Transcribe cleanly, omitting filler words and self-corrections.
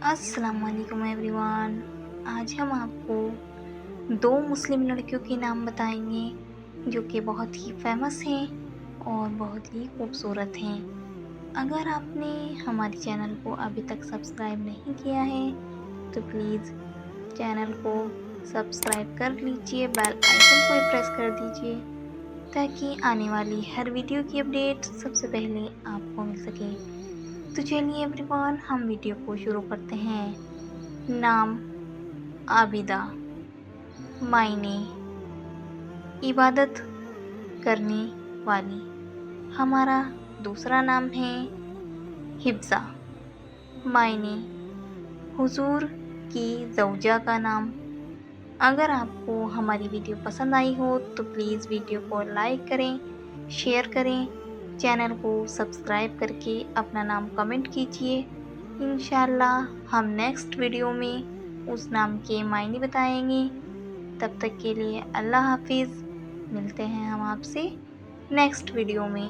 अस्सलाम वालेकुम एवरीवन। आज हम आपको दो मुस्लिम लड़कियों के नाम बताएंगे जो कि बहुत ही फेमस हैं और बहुत ही खूबसूरत हैं। अगर आपने हमारे चैनल को अभी तक सब्सक्राइब नहीं किया है तो प्लीज़ चैनल को सब्सक्राइब कर लीजिए, बेल आइकन को भी प्रेस कर दीजिए ताकि आने वाली हर वीडियो की अपडेट सबसे पहले आपको मिल सके। तो चलिए एवरीवन, हम वीडियो को शुरू करते हैं। नाम आबिदा, मायने इबादत करने वाली। हमारा दूसरा नाम है हिब्ज़ा, मायने हुजूर की ज़ौजा का नाम। अगर आपको हमारी वीडियो पसंद आई हो तो प्लीज़ वीडियो को लाइक करें, शेयर करें, चैनल को सब्सक्राइब करके अपना नाम कमेंट कीजिए। इंशाल्लाह हम नेक्स्ट वीडियो में उस नाम के मायने बताएंगे। तब तक के लिए अल्लाह हाफिज़। मिलते हैं हम आपसे नेक्स्ट वीडियो में।